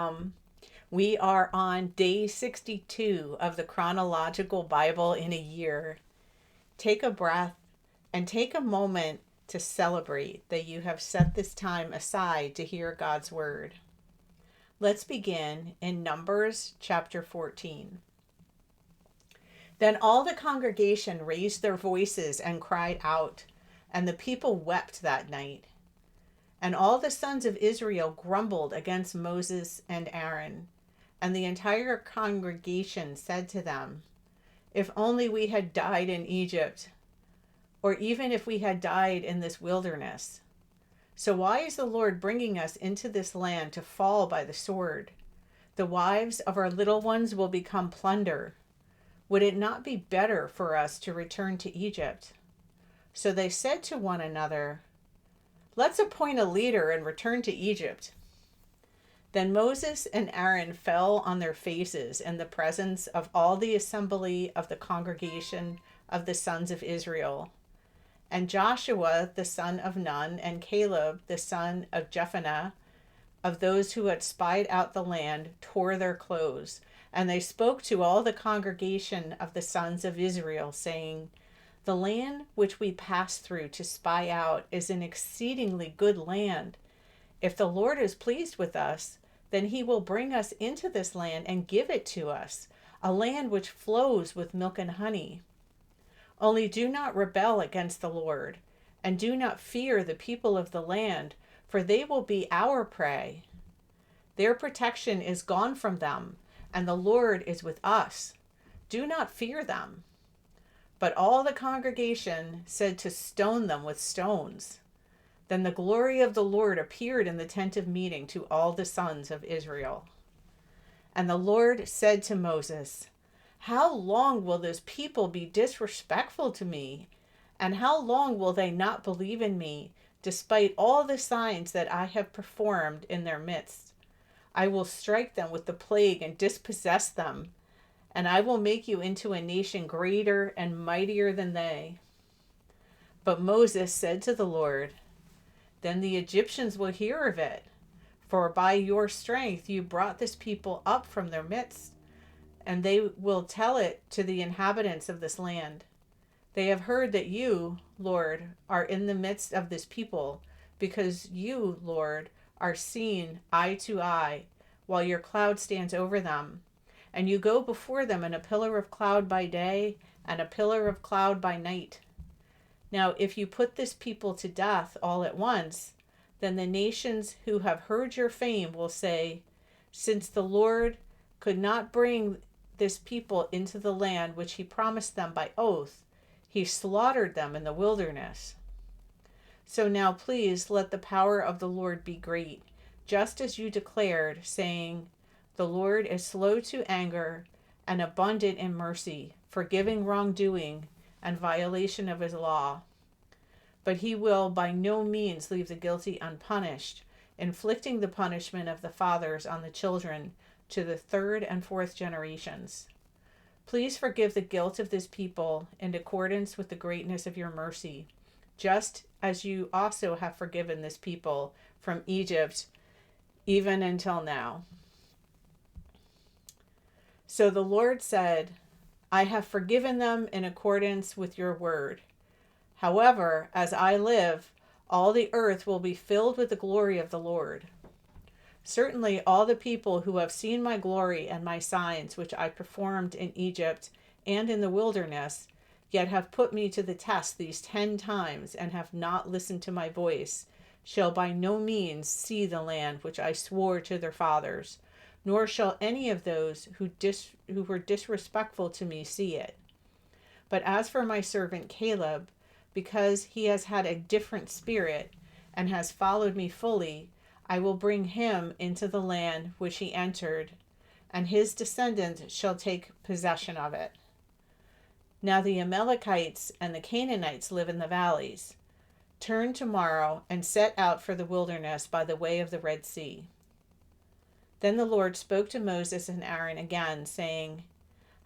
Um, we are on day 62 of the chronological Bible in a year. Take a breath and take a moment to celebrate that you have set this time aside to hear God's word. Let's begin in Numbers chapter 14. Then all the congregation raised their voices and cried out, and the people wept that night. And all the sons of Israel grumbled against Moses and Aaron. And the entire congregation said to them, "If only we had died in Egypt, or even if we had died in this wilderness. So why is the Lord bringing us into this land to fall by the sword? The wives of our little ones will become plunder. Would it not be better for us to return to Egypt?" So they said to one another, "Let's appoint a leader and return to Egypt." Then Moses and Aaron fell on their faces in the presence of all the assembly of the congregation of the sons of Israel. And Joshua the son of Nun and Caleb the son of Jephunneh, of those who had spied out the land, tore their clothes. And they spoke to all the congregation of the sons of Israel, saying, "The land which we passed through to spy out is an exceedingly good land. If the Lord is pleased with us, then he will bring us into this land and give it to us, a land which flows with milk and honey. Only do not rebel against the Lord, and do not fear the people of the land, for they will be our prey. Their protection is gone from them, and the Lord is with us. Do not fear them." But all the congregation said to stone them with stones. Then the glory of the Lord appeared in the tent of meeting to all the sons of Israel. And the Lord said to Moses, "How long will this people be disrespectful to me? And how long will they not believe in me, despite all the signs that I have performed in their midst? I will strike them with the plague and dispossess them, and I will make you into a nation greater and mightier than they." But Moses said to the Lord, "Then the Egyptians will hear of it, for by your strength you brought this people up from their midst, and they will tell it to the inhabitants of this land. They have heard that you, Lord, are in the midst of this people, because you, Lord, are seen eye to eye, while your cloud stands over them, and you go before them in a pillar of cloud by day and a pillar of cloud by night. Now, if you put this people to death all at once, then the nations who have heard your fame will say, 'Since the Lord could not bring this people into the land which he promised them by oath, he slaughtered them in the wilderness.' So now please let the power of the Lord be great, just as you declared, saying, 'The Lord is slow to anger and abundant in mercy, forgiving wrongdoing and violation of his law. But he will by no means leave the guilty unpunished, inflicting the punishment of the fathers on the children to the third and fourth generations. Please forgive the guilt of this people in accordance with the greatness of your mercy, just as you also have forgiven this people from Egypt even until now.' So the Lord said, 'I have forgiven them in accordance with your word. However, as I live, all the earth will be filled with the glory of the Lord. Certainly all the people who have seen my glory and my signs which I performed in Egypt and in the wilderness, yet have put me to the test these 10 times and have not listened to my voice, shall by no means see the land which I swore to their fathers, nor shall any of those who were disrespectful to me see it. But as for my servant Caleb, because he has had a different spirit and has followed me fully, I will bring him into the land which he entered, and his descendants shall take possession of it. Now the Amalekites and the Canaanites live in the valleys. Turn tomorrow and set out for the wilderness by the way of the Red Sea." Then the Lord spoke to Moses and Aaron again, saying,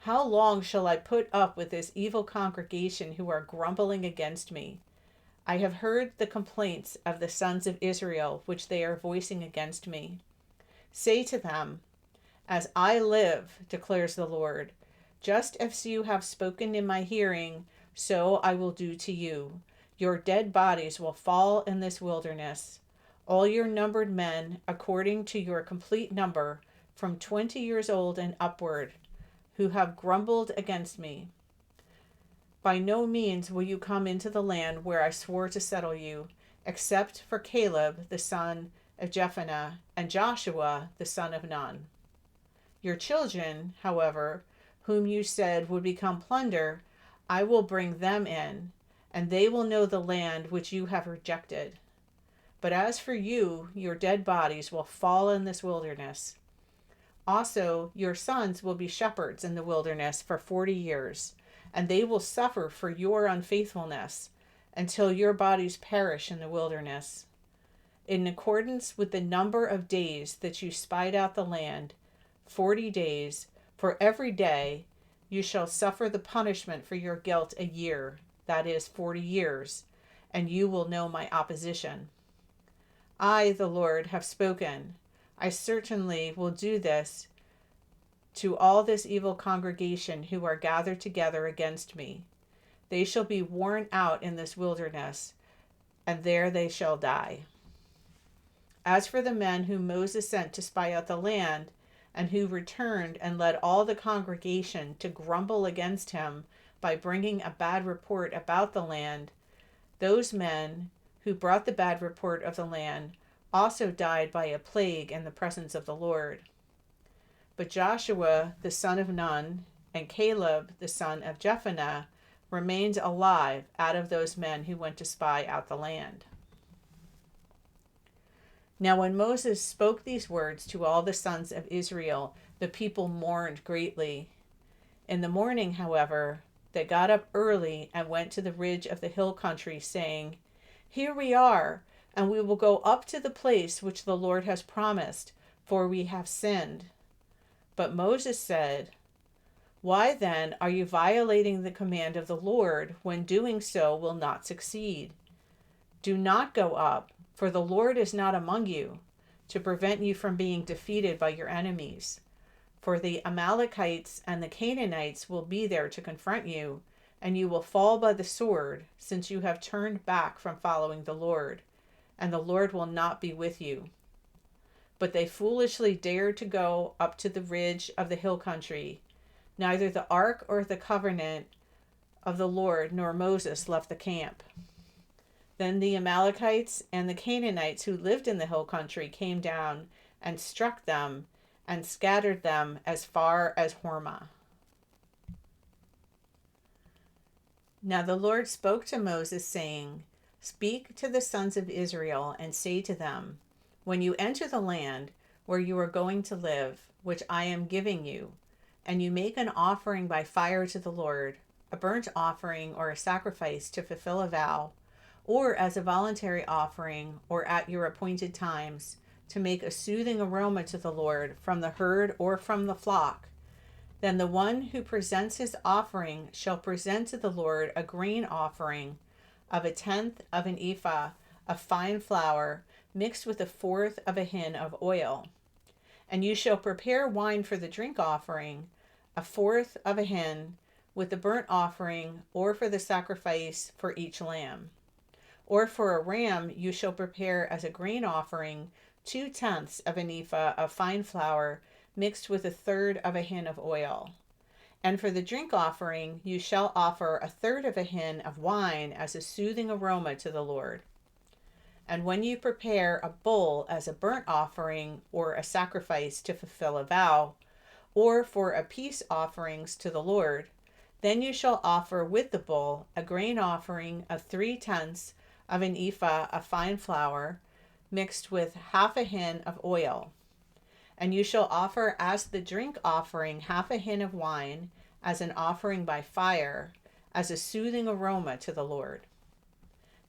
"How long shall I put up with this evil congregation who are grumbling against me? I have heard the complaints of the sons of Israel which they are voicing against me. Say to them, as I live, declares the Lord, just as you have spoken in my hearing, so I will do to you. Your dead bodies will fall in this wilderness. All your numbered men, according to your complete number, from 20 years old and upward, who have grumbled against me. By no means will you come into the land where I swore to settle you, except for Caleb the son of Jephunneh and Joshua the son of Nun. Your children, however, whom you said would become plunder, I will bring them in, and they will know the land which you have rejected. But as for you, your dead bodies will fall in this wilderness. Also, your sons will be shepherds in the wilderness for 40 years, and they will suffer for your unfaithfulness until your bodies perish in the wilderness. In accordance with the number of days that you spied out the land, 40 days, for every day you shall suffer the punishment for your guilt a year, that is 40 years, and you will know my opposition. I, the Lord, have spoken. I certainly will do this to all this evil congregation who are gathered together against me. They shall be worn out in this wilderness, and there they shall die. As for the men whom Moses sent to spy out the land, and who returned and led all the congregation to grumble against him by bringing a bad report about the land, those men who brought the bad report of the land also died by a plague in the presence of the Lord. But Joshua the son of Nun and Caleb the son of Jephunneh remained alive out of those men who went to spy out the land. Now when Moses spoke these words to all the sons of Israel, the people mourned greatly. In the morning, however, they got up early and went to the ridge of the hill country, saying, Here we are, and we will go up to the place which the Lord has promised, for we have sinned. But Moses said, Why then are you violating the command of the Lord, when doing so will not succeed? Do not go up, for the Lord is not among you, to prevent you from being defeated by your enemies. For the Amalekites and the Canaanites will be there to confront you, and you will fall by the sword, since you have turned back from following the Lord, and the Lord will not be with you. But they foolishly dared to go up to the ridge of the hill country. Neither the ark or the covenant of the Lord nor Moses left the camp. Then the Amalekites and the Canaanites who lived in the hill country came down and struck them and scattered them as far as Hormah. Now the Lord spoke to Moses, saying, Speak to the sons of Israel and say to them, When you enter the land where you are going to live, which I am giving you, and you make an offering by fire to the Lord, a burnt offering or a sacrifice to fulfill a vow, or as a voluntary offering, or at your appointed times, to make a soothing aroma to the Lord from the herd or from the flock, then the one who presents his offering shall present to the Lord a grain offering of 1/10 of an ephah of fine flour mixed with 1/4 of a hin of oil. And you shall prepare wine for the drink offering, 1/4 of a hin, with the burnt offering, or for the sacrifice for each lamb. Or for a ram you shall prepare as a grain offering 2/10 of an ephah of fine flour mixed with 1/3 of a hin of oil. And for the drink offering you shall offer 1/3 of a hin of wine as a soothing aroma to the Lord. And when you prepare a bull as a burnt offering or a sacrifice to fulfill a vow, or for a peace offerings to the Lord, then you shall offer with the bull a grain offering of 3/10 of an ephah of fine flour mixed with 1/2 a hin of oil. And you shall offer as the drink offering 1/2 a hin of wine as an offering by fire, as a soothing aroma to the Lord.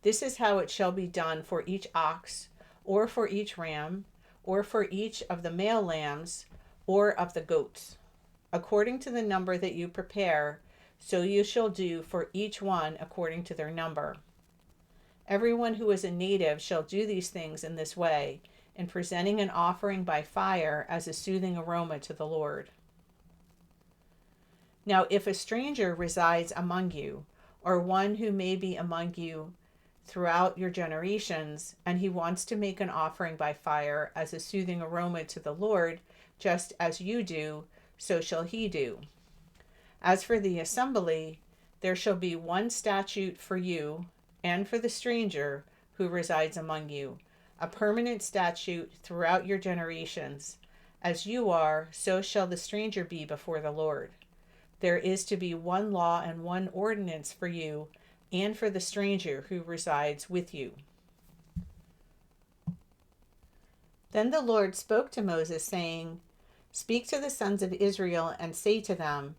This is how it shall be done for each ox, or for each ram, or for each of the male lambs, or of the goats. According to the number that you prepare, so you shall do for each one according to their number. Everyone who is a native shall do these things in this way, in presenting an offering by fire as a soothing aroma to the Lord. Now, if a stranger resides among you, or one who may be among you throughout your generations, and he wants to make an offering by fire as a soothing aroma to the Lord, just as you do, so shall he do. As for the assembly, there shall be one statute for you and for the stranger who resides among you, a permanent statute throughout your generations. As you are, so shall the stranger be before the Lord. There is to be one law and one ordinance for you and for the stranger who resides with you. Then the Lord spoke to Moses, saying, Speak to the sons of Israel and say to them,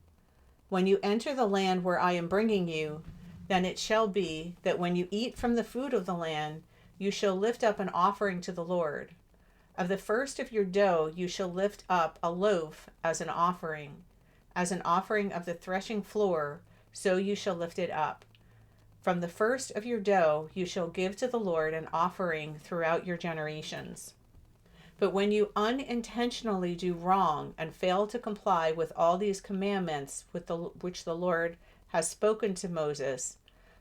When you enter the land where I am bringing you, then it shall be that when you eat from the food of the land, you shall lift up an offering to the Lord. Of the first of your dough you shall lift up a loaf as an offering of the threshing floor, so you shall lift it up. From the first of your dough you shall give to the Lord an offering throughout your generations. But when you unintentionally do wrong and fail to comply with all these commandments which the Lord has spoken to Moses,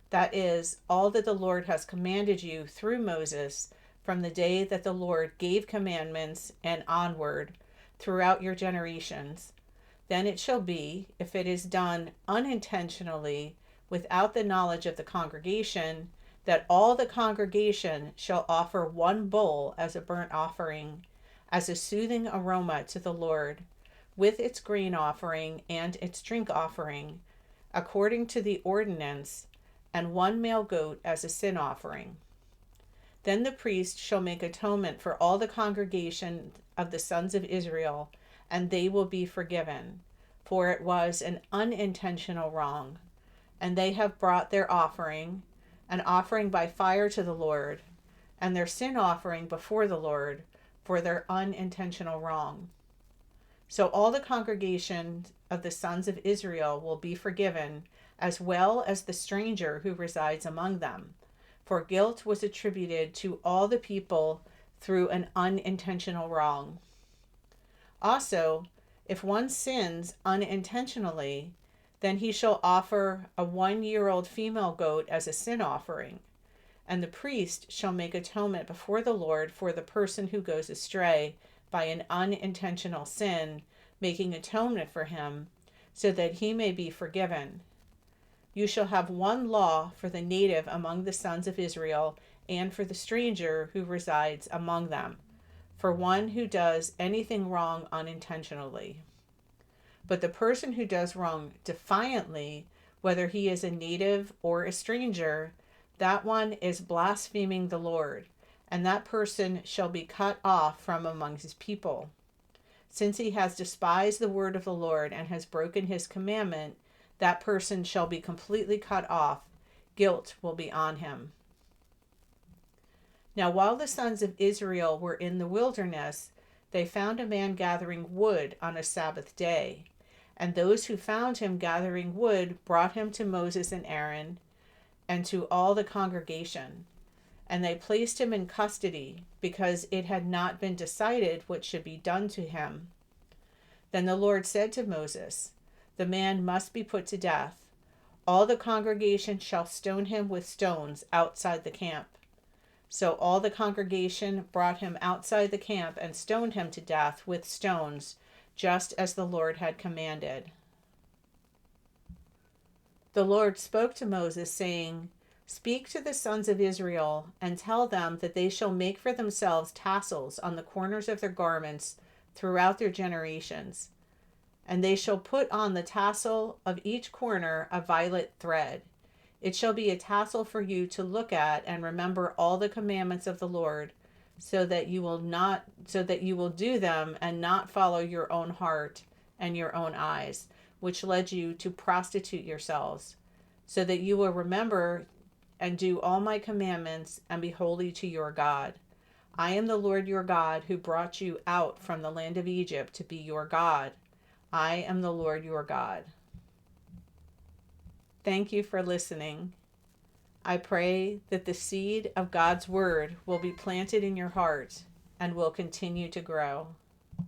that is, all that the Lord has commanded you through Moses from the day that the Lord gave commandments and onward throughout your generations, then it shall be, if it is done unintentionally without the knowledge of the congregation, that all the congregation shall offer one bull as a burnt offering, as a soothing aroma to the Lord, with its grain offering and its drink offering, according to the ordinance, and one male goat as a sin offering. Then the priest shall make atonement for all the congregation of the sons of Israel, and they will be forgiven, for it was an unintentional wrong. And they have brought their offering, an offering by fire to the Lord, and their sin offering before the Lord, for their unintentional wrong. So all the congregation of the sons of Israel will be forgiven, as well as the stranger who resides among them, for guilt was attributed to all the people through an unintentional wrong. Also, if one sins unintentionally, then he shall offer a 1-year-old female goat as a sin offering, and the priest shall make atonement before the Lord for the person who goes astray by an unintentional sin, making atonement for him, so that he may be forgiven. You shall have one law for the native among the sons of Israel, and for the stranger who resides among them, for one who does anything wrong unintentionally. But the person who does wrong defiantly, whether he is a native or a stranger, that one is blaspheming the Lord, and that person shall be cut off from among his people. Since he has despised the word of the Lord and has broken his commandment, that person shall be completely cut off. Guilt will be on him. Now, while the sons of Israel were in the wilderness, they found a man gathering wood on a Sabbath day. And those who found him gathering wood brought him to Moses and Aaron and to all the congregation. And they placed him in custody, because it had not been decided what should be done to him. Then the Lord said to Moses, The man must be put to death. All the congregation shall stone him with stones outside the camp. So all the congregation brought him outside the camp and stoned him to death with stones, just as the Lord had commanded. The Lord spoke to Moses, saying, Speak to the sons of Israel, and tell them that they shall make for themselves tassels on the corners of their garments throughout their generations. And they shall put on the tassel of each corner a violet thread. It shall be a tassel for you to look at and remember all the commandments of the Lord, so that you will do them and not follow your own heart and your own eyes, which led you to prostitute yourselves, so that you will remember and do all my commandments and be holy to your God. I am the Lord your God, who brought you out from the land of Egypt to be your God. I am the Lord your God. Thank you for listening. I pray that the seed of God's word will be planted in your heart and will continue to grow.